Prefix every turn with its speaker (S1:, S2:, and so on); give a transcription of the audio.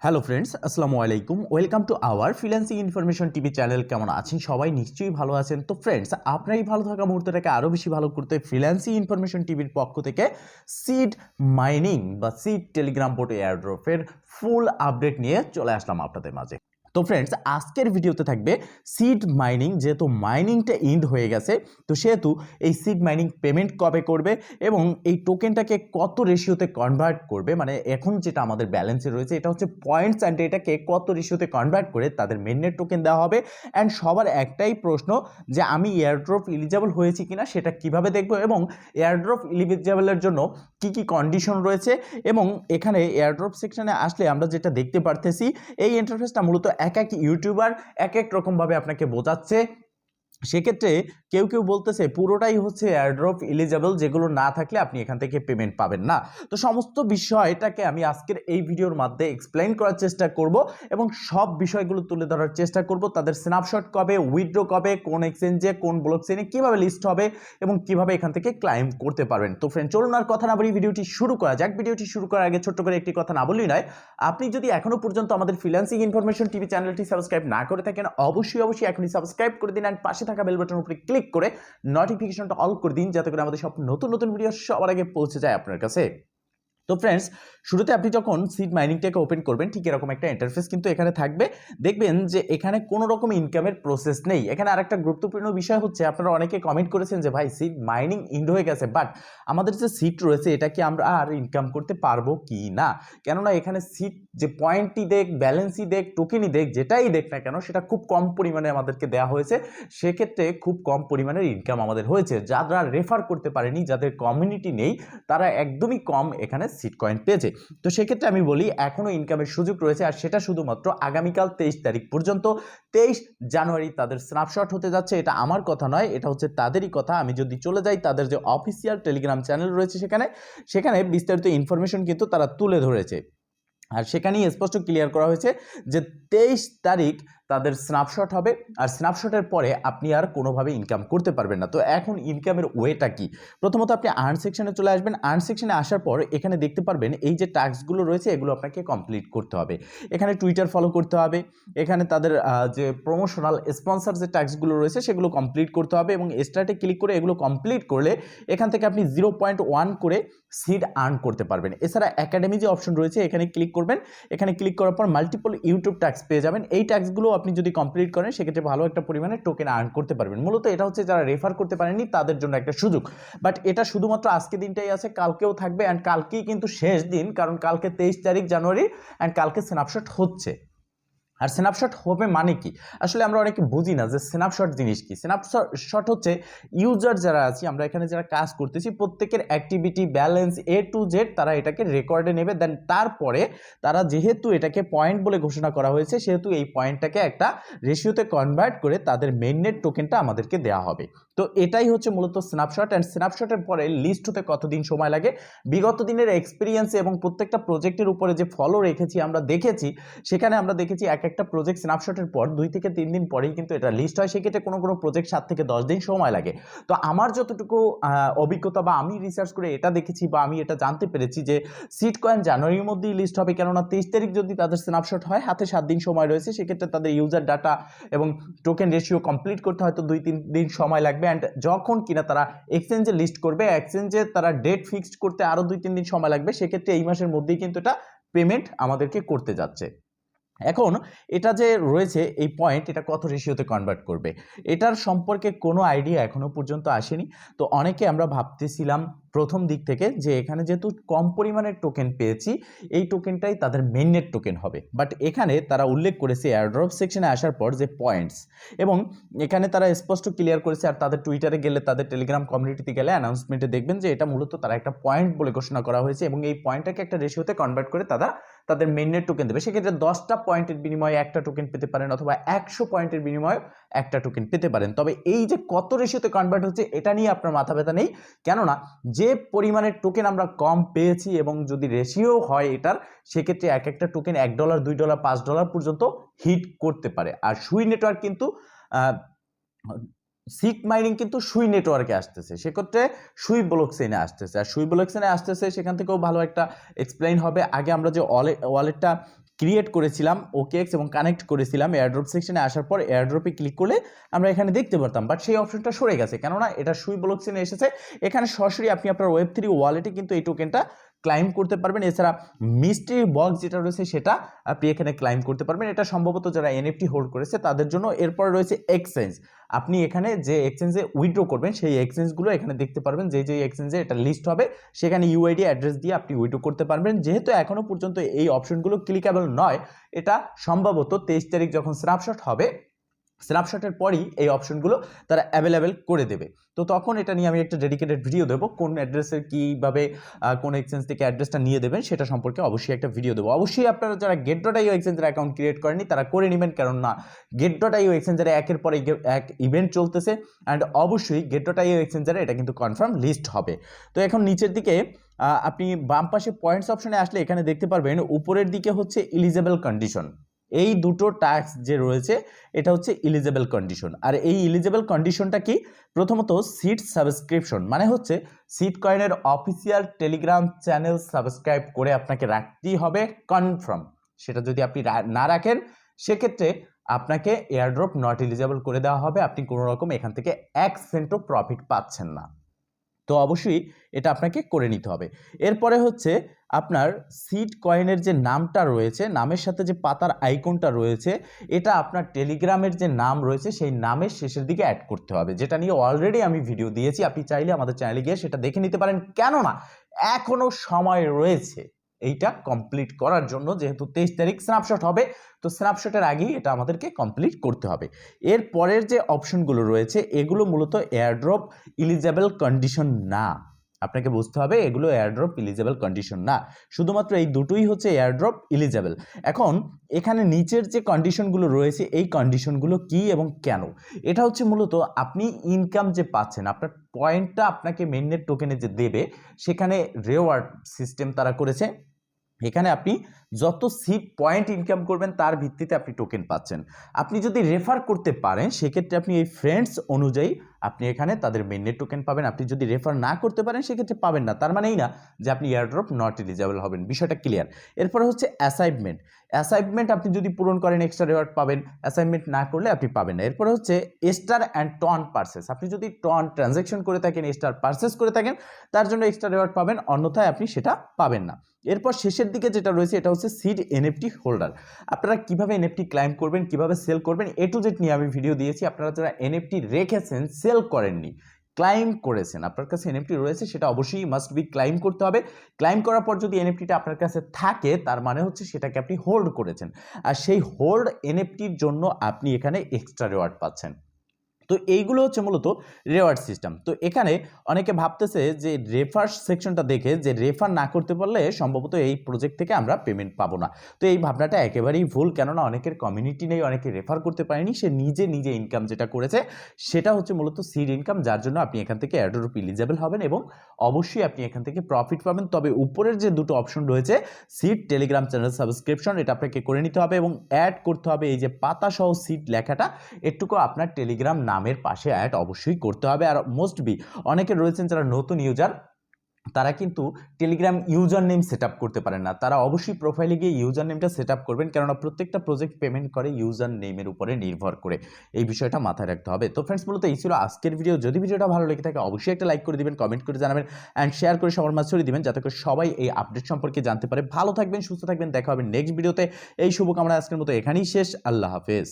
S1: Hello friends, আসসালামু আলাইকুম। Welcome to our freelancing information TV channel. কেমন আছেন সবাই? নিশ্চয়ই ভালো আছেন। তো ফ্রেন্ডস, আপনার এই ভালো থাকা মুহূর্তটাকে আরও বেশি ভালো করতে ফ্রিল্যান্সিং ইনফরমেশন টিভির পক্ষ থেকে সিড মাইনিং বা সিড টেলিগ্রাম বোট এয়ারড্রপের ফুল আপডেট নিয়ে চলে আসলাম আপনাদের মাঝে। তো ফ্রেন্ডস, আজকের ভিডিওতে থাকবে সিড মাইনিং। যেহেতু মাইনিংটা ইন্ড হয়ে গেছে, তো সেহেতু এই সিড মাইনিং পেমেন্ট কবে করবে এবং এই টোকেনটাকে কত রেশিওতে কনভার্ট করবে, মানে এখন যেটা আমাদের ব্যালেন্সে রয়েছে এটা হচ্ছে পয়েন্টস, অ্যান্ড এটাকে কত রেশিওতে কনভার্ট করে তাদের মেইননেট টোকেন দেওয়া হবে। অ্যান্ড সবার একটাই প্রশ্ন যে আমি এয়ারড্রপ এলিজিবল হয়েছি কিনা সেটা কিভাবে দেখব, এবং এয়ারড্রপ এলিজিবলের জন্য কি কি কন্ডিশন রয়েছে, এবং এখানে এয়ারড্রপ সেকশনে আসলে আমরা যেটা দেখতে পারতেছি এই ইন্টারফেসটা মূলত এক এক ইউটিউবার এক এক রকমভাবে আপনাকে বোঝাচ্ছে। সেক্ষেত্রে কেউ কেউ বলতেছে পুরোটাই হচ্ছে এয়ারড্রপ এলিজিবল, যেগুলো না থাকলে আপনি এখান থেকে পেমেন্ট পাবেন না। তো সমস্ত বিষয়টাকে আমি আজকের এই ভিডিওর মাধ্যমে এক্সপ্লেইন করার চেষ্টা করব এবং সব বিষয়গুলো তুলে ধরার চেষ্টা করব। তাদের স্ন্যাপশট কবে, উইথড্র কবে, কোন এক্সচেঞ্জে, কোন ব্লক চেইনে কীভাবে লিস্ট হবে এবং কিভাবে এখান থেকে ক্লাইম করতে পারবেন। তো ফ্রেন্ড, চলুন আর কথা না বলি ভিডিওটি শুরু করা যাক। ভিডিওটি শুরু করার আগে ছোট্ট করে একটি কথা না বললেই নয়, আপনি যদি এখনও পর্যন্ত আমাদের ফ্রিল্যান্সিং ইনফরমেশন টিভি চ্যানেলটি সাবস্ক্রাইব না করে থাকেন, অবশ্যই এখনই সাবস্ক্রাইব করে দিন অ্যান্ড পাশে থাকা বেল বাটনের উপরে ক্লিক করে নোটিফিকেশনটা অল করে দিন, যাতে করে আমাদের সব নতুন নতুন ভিডিও সবার আগে পৌঁছে যায় আপনার কাছে। তো ফ্রেন্ডস, শুরুতে আপনি যখন সিড মাইনিংটাকে ওপেন করবেন ঠিক এরকম একটা ইন্টারফেস কিন্তু এখানে থাকবে। দেখবেন যে এখানে কোনো রকম ইনকামের প্রসেস নেই। এখানে আরেকটা গুরুত্বপূর্ণ বিষয় হচ্ছে, আপনারা অনেকে কমেন্ট করেছেন যে ভাই সিড মাইনিং ইন্ড হয়ে গেছে, বাট আমাদের যে সিট রয়েছে এটা কি আমরা আর ইনকাম করতে পারবো কি না? কেননা এখানে সিট যে পয়েন্টই দেখ, ব্যালেন্সই দেখ, টোকেনই দেখ, যেটাই দেখ না কেন সেটা খুব কম পরিমাণে আমাদেরকে দেওয়া হয়েছে। সেক্ষেত্রে খুব কম পরিমাণের ইনকাম আমাদের হয়েছে। যারা রেফার করতে পারেনি, যাদের কমিউনিটি নেই, তারা একদমই কম এখানে সিট কয়েন পেয়েছে। তো সেক্ষেত্রে আমি বলি এখনও ইনকামের সুযোগ রয়েছে, আর সেটা শুধুমাত্র আগামীকাল 23 তারিখ পর্যন্ত। 23 জানুয়ারি তাদের স্ন্যাপশট হতে যাচ্ছে। এটা আমার কথা নয়, এটা হচ্ছে তাদেরই কথা। আমি যদি চলে যাই তাদের যে অফিসিয়াল টেলিগ্রাম চ্যানেল রয়েছে সেখানে বিস্তারিত ইনফরমেশন কিন্তু তারা তুলে ধরেছে, আর সেখানেই স্পষ্ট ক্লিয়ার করা হয়েছে যে 23 তারিখ তাদের স্ন্যাপশট হবে, আর স্ন্যাপশটের পরে আপনি আর কোনোভাবে ইনকাম করতে পারবেন না। তো এখন ইনকামের ওয়েটা কি? প্রথমত আপনি আর্ন সেকশনে চলে আসবেন। আর্ন সেকশনে আসার পর এখানে দেখতে পারবেন এই যে টাস্কগুলো রয়েছে এগুলো আপনাকে কমপ্লিট করতে হবে। এখানে টুইটার ফলো করতে হবে, এখানে তাদের যে প্রমোশনাল স্পন্সর যে টাস্কগুলো রয়েছে সেগুলো কমপ্লিট করতে হবে, এবং স্টার্টে ক্লিক করে এগুলো কমপ্লিট করলে এখান থেকে আপনি 0.1 করে সিড আর্ন করতে পারবেন। এছাড়া একাডেমি যে অপশন রয়েছে এখানে ক্লিক করবেন। এখানে ক্লিক করার পর মাল্টিপল ইউটিউব ট্যাক্স পেয়ে যাবেন। এই ট্যাক্সগুলো আপনি যদি কমপ্লিট করেন সেক্ষেত্রে ভালো একটা পরিমাণে টোকেন আর্ন করতে পারবেন। মূলত এটা হচ্ছে যারা রেফার করতে পারেননি তাদের জন্য একটা সুযোগ, বাট এটা শুধুমাত্র আজকে দিনটাই আছে, কালকেও থাকবে, অ্যান্ড কালকেই কিন্তু শেষ দিন, কারণ কালকে 23 তারিখ জানুয়ারি অ্যান্ড কালকে স্ন্যাপশট হচ্ছে। আর স্ন্যাপশট হবে মানে কি? আসলে আমরা অনেকে বুঝি না যে স্ন্যাপশট জিনিস কি। স্ন্যাপশট হচ্ছে ইউজার যারা আছি, আমরা এখানে যারা কাজ করতেছি প্রত্যেকের অ্যাক্টিভিটি ব্যালেন্স টু জেড তারা এটাকে রেকর্ডে নেবে। দেন তারপরে তারা যেহেতু এটাকে পয়েন্ট বলে ঘোষণা করা হয়েছে, সেহেতু এই পয়েন্টটাকে একটা রেশিওতে কনভার্ট করে তাদের মেইননেট টোকেনটা আমাদেরকে দেওয়া হবে। তো এটাই হচ্ছে মূলত স্ন্যাপশট। অ্যান্ড স্ন্যাপশটের পরে লিস্ট হতে কতদিন সময় লাগে? বিগত দিনের এক্সপিরিয়েন্স এবং প্রত্যেকটা প্রজেক্টের উপরে যে ফলো রেখেছি আমরা দেখেছি, সেখানে আমরা দেখেছি এক একটা প্রজেক্ট স্ন্যাপশটের পর 2 থেকে 3 দিন পরেই কিন্তু এটা লিস্ট হয়। সেক্ষেত্রে কোনো কোনো প্রজেক্ট 7 থেকে 10 দিন সময় লাগে। তো আমার যতটুকু অভিজ্ঞতা বা আমি রিসার্চ করে এটা দেখেছি বা আমি এটা জানতে পেরেছি যে সিট কয়েন জানুয়ারির মধ্যেই লিস্ট হবে, কেননা 23 তারিখ যদি তাদের স্ন্যাপশট হয়, হাতে 7 দিন সময় রয়েছে। সেক্ষেত্রে তাদের ইউজার ডাটা এবং টোকেন রেশিও কমপ্লিট করতে হয়তো 2-3 দিন সময় লাগবে। অ্যান্ড যখন কিনা তারা এক্সচেঞ্জে লিস্ট করবে, এক্সচেঞ্জে তারা ডেট ফিক্সড করতে আরও 2-3 দিন সময় লাগবে। সেক্ষেত্রে এই মাসের মধ্যেই কিন্তু এটা পেমেন্ট আমাদেরকে করতে যাচ্ছে। এখন এটা যে রয়েছে এই পয়েন্ট, এটা কত রেশিওতে কনভার্ট করবে এটার সম্পর্কে কোনো আইডিয়া এখনো পর্যন্ত আসেনি। তো অনেকে আমরা ভাবতেছিলাম প্রথম দিক থেকে যে এখানে যেহেতু কম পরিমাণের টোকেন পেয়েছি, এই টোকেনটাই তাদের মেইননেট টোকেন হবে। বাট এখানে তারা উল্লেখ করেছে এয়ারড্রপ সেকশনে আসার পর যে পয়েন্টস, এবং এখানে তারা স্পষ্ট ক্লিয়ার করেছে, আর তাদের টুইটারে গেলে তাদের টেলিগ্রাম কমিউনিটিতে গেলে অ্যানাউন্সমেন্টে দেখবেন যে এটা মূলত তারা একটা পয়েন্ট বলে ঘোষণা করা হয়েছে, এবং এই পয়েন্টটাকে একটা রেশিওতে কনভার্ট করে তাদের মেইননেট টোকেন দেবে। সেক্ষেত্রে 10টা পয়েন্টের বিনিময়ে একটা টোকেন পেতে পারেন, অথবা 100 পয়েন্টের বিনিময়ে একটা টোকেন পেতে পারেন। তবে এই যে কত রেশিওতে কনভার্ট হচ্ছে এটা নিয়ে আপনার মাথা ব্যথা নেই, কেননা যে পরিমাণের টোকেন আমরা কম পেয়েছি এবং যদি রেশিও হয় এটার, সেক্ষেত্রে এক একটা টোকেন $1, $2, $5 পর্যন্ত হিট করতে পারে। আর সুই নেটওয়ার্ক কিন্তু সিট মাইনিং কিন্তু সুই নেটওয়ার্কে আসতেছে, সেক্ষেত্রে সুই ব্লক চেইনে আসতেছে, আর সুই ব্লক চেইনে আসতেছে সেখান থেকেও ভালো একটা এক্সপ্লেইন হবে। আগে আমরা যে ওয়ালেটটা ক্রিয়েট করেছিলাম OKX এবং কানেক্ট করেছিলাম এয়ারড্রপ সেকশনে আসার পর এয়ারড্রপে ক্লিক করলে আমরা এখানে দেখতে পারতাম, বাট সেই অপশনটা সরে গেছে কেননা এটা সুই ব্লক চেনে এসেছে। এখানে সরাসরি আপনি আপনার Web3 ওয়ালেটে কিন্তু এই টোকেনটা ক্লাইম করতে পারবেন। এছাড়া মিস্ট্রি বক্স যেটা রয়েছে সেটা আপনি এখানে ক্লাইম করতে পারবেন। এটা সম্ভবত যারা NFT হোল্ড করেছে তাদের জন্য। এরপর রয়েছে এক্সচেঞ্জ, আপনি এখানে যে এক্সচেঞ্জে উইথড্র করবেন সেই এক্সচেঞ্জগুলো এখানে দেখতে পারবেন, যে এক্সচেঞ্জে এটা লিস্ট হবে সেখানে UID অ্যাড্রেস দিয়ে আপনি উইথড্র করতে পারবেন। যেহেতু এখনো পর্যন্ত এই অপশনগুলো ক্লিকেবল নয়, এটা সম্ভবত 23 তারিখ যখন স্ন্যাপশট হবে, স্ন্যাপশটের পরই এই অপশনগুলো তারা অ্যাভেলেবেল করে দেবে। তো তখন এটা নিয়ে আমি একটা ডেডিকেটেড ভিডিও দেবো, কোন অ্যাড্রেসের কীভাবে কোন এক্সচেঞ্জ থেকে অ্যাড্রেসটা নিয়ে দেবেন সেটা সম্পর্কে অবশ্যই একটা ভিডিও দেবো। অবশ্যই আপনারা যারা get.io এক্সচেঞ্জের অ্যাকাউন্ট ক্রিয়েট করেনি তারা করে নেবেন, কারণ না get.io এক্সচেঞ্জারে একের পর এক ইভেন্ট চলতেছে অ্যান্ড অবশ্যই get.io এক্সচেঞ্জারে এটা কিন্তু কনফার্ম লিস্ট হবে। তো এখন নিচের দিকে আপনি বাম পাশে পয়েন্টস অপশনে আসলে এখানে দেখতে পারবেন উপরের দিকে হচ্ছে এলিজেবল কন্ডিশন। এই দুটো টাস্ক যে রয়েছে এটা হচ্ছে এলিজেবল কন্ডিশন। আর এই এলিজেবল কন্ডিশনটা কি? প্রথমত সিট সাবস্ক্রিপশন, মানে হচ্ছে সিট কয়েনের অফিসিয়াল টেলিগ্রাম চ্যানেল সাবস্ক্রাইব করে আপনাকে রাখতেই হবে কনফার্ম। সেটা যদি আপনি না রাখেন সেক্ষেত্রে আপনাকে এয়ারড্রপ নট এলিজেবল করে দেওয়া হবে, আপনি কোনো রকম এখান থেকে 1 সেন্টও প্রফিট পাচ্ছেন না। তো অবশ্যই এটা আপনাকে করে নিতে হবে। এরপরে হচ্ছে আপনার সিট কয়েনের যে নামটা রয়েছে, নামের সাথে যে পাতার আইকনটা রয়েছে, এটা আপনার টেলিগ্রামের যে নাম রয়েছে সেই নামের শেষের দিকে অ্যাড করতে হবে, যেটা নিয়ে অলরেডি আমি ভিডিও দিয়েছি। আপনি চাইলে আমাদের চ্যানেলে গিয়ে সেটা দেখে নিতে পারেন, কেননা এখনো সময় রয়েছে এইটা কমপ্লিট করার জন্য। যেহেতু 23 তারিখ স্ন্যাপশট হবে, তো স্ন্যাপশটের আগেই এটা আমাদেরকে কমপ্লিট করতে হবে। এর পরের যে অপশনগুলো রয়েছে এগুলো মূলত এয়ারড্রপ এলিজেবল কন্ডিশন না, আপনাকে বুঝতে হবে এগুলো এয়ারড্রপ এলিজেবল কন্ডিশন না, শুধুমাত্র এই দুটোই হচ্ছে এয়ারড্রপ এলিজেবল। এখন এখানে নিচের যে কন্ডিশনগুলো রয়েছে এই কন্ডিশনগুলো কি এবং কেন? এটা হচ্ছে মূলত আপনি ইনকাম যে পাচ্ছেন, আপনার পয়েন্টটা আপনাকে মেইননেট টোকেনে যে দেবে সেখানে রেওয়ার্ড সিস্টেম তারা করেছে। এখানে আপনি যত সিট পয়েন্ট ইনকাম করবেন তার ভিত্তিতে আপনি টোকেন পাচ্ছেন। আপনি যদি রেফার করতে পারেন সেক্ষেত্রে আপনি এই ফ্রেন্ডস অনুযায়ী আপনি এখানে তাদের মেইননেট টোকেন পাবেন। আপনি যদি রেফার না করতে পারেন সেক্ষেত্রে পাবেন না, তার মানেই না যে আপনি এয়ারড্রপ নট এলিজেবল হবেন, বিষয়টা ক্লিয়ার। এরপরে হচ্ছে অ্যাসাইনমেন্ট। অ্যাসাইনমেন্ট আপনি যদি পূরণ করেন এক্সট্রা রিওয়ার্ড পাবেন, অ্যাসাইনমেন্ট না করলে আপনি পাবেন না। এরপরে হচ্ছে স্টার অ্যান্ড টন পার্সেস, আপনি যদি টন ট্রানজ্যাকশন করে থাকেন, স্টার পার্সেস করে থাকেন, তার জন্য এক্সট্রা রিওয়ার্ড পাবেন, অন্যথায় আপনি সেটা পাবেন না। এরপর শেষের দিকে যেটা রয়েছে এটা হচ্ছে সিড NFT হোল্ডার। আপনারা কিভাবে NFT ক্লাইম করবেন, কিভাবে সেল করবেন, A to Z নিয়ে আমি ভিডিও দিয়েছি। আপনারা যারা NFT রেখেছেন, সেল করেননি, ক্লাইম করেছেন, আপনার কাছে NFT রয়েছে, সেটা অবশ্যই মাস্ট বি ক্লাইম করতে হবে। ক্লাইম করার পর যদি NFTটা আপনার কাছে থাকে তার মানে হচ্ছে সেটাকে আপনি হোল্ড করেছেন, আর সেই হোল্ড NFTর জন্য আপনি এখানে এক্সট্রা রিওয়ার্ড পাচ্ছেন। তো এইগুলো হচ্ছে মূলত রেওয়ার্ড সিস্টেম। তো এখানে অনেকে ভাবতেছে যে রেফার সেকশনটা দেখে যে রেফার না করতে পারলে সম্ভবত এই প্রজেক্ট থেকে আমরা পেমেন্ট পাবো না। তো এই ভাবনাটা একেবারেই ভুল, কেননা অনেকের কমিউনিটি নেই, অনেকে রেফার করতে পারেনি, সে নিজে ইনকাম যেটা করেছে সেটা হচ্ছে মূলত সিড ইনকাম, যার জন্য আপনি এখান থেকে এয়ারড্রপ এলিজেবল হবেন এবং অবশ্যই আপনি এখান থেকে প্রফিট পাবেন। তবে উপরের যে দুটো অপশন রয়েছে সিড টেলিগ্রাম চ্যানেল সাবস্ক্রিপশন, এটা আপনাকে করে নিতে হবে এবং অ্যাড করতে হবে এই যে পাতা সহ সিড লেখাটা, এটুকু আপনার টেলিগ্রাম নামের পাশে অ্যাড অবশ্যই করতে হবে। আর মোস্ট বি অনেকে রয়েছেন যারা নতুন ইউজার, তারা কিন্তু Telegram user name set up করতে পারেন না, তারা অবশ্যই প্রোফাইলে গিয়ে ইউজার নেমটা সেট আপ করবেন, কেননা প্রত্যেকটা প্রজেক্ট পেমেন্ট করে ইউজার নেমের উপরে নির্ভর করে, এই বিষয়টা মাথায় রাখতে হবে। তো ফ্রেন্ডস, মূলত এই ছিল আজকের ভিডিও। যদি ভিডিওটা ভালো লেগে থাকে অবশ্যই একটা লাইক করে দিবেন, কমেন্ট করে জানাবেন অ্যান্ড শেয়ার করে সবার মাঝে ছড়িয়ে দিবেন, যাতে করে সবাই এই আপডেট সম্পর্কে জানতে পারে। ভালো থাকবেন, সুস্থ থাকবেন, দেখা হবে নেক্সট ভিডিওতে। এই শুভকামনা আজকের মতো এখানেই শেষ। আল্লাহ হাফেজ।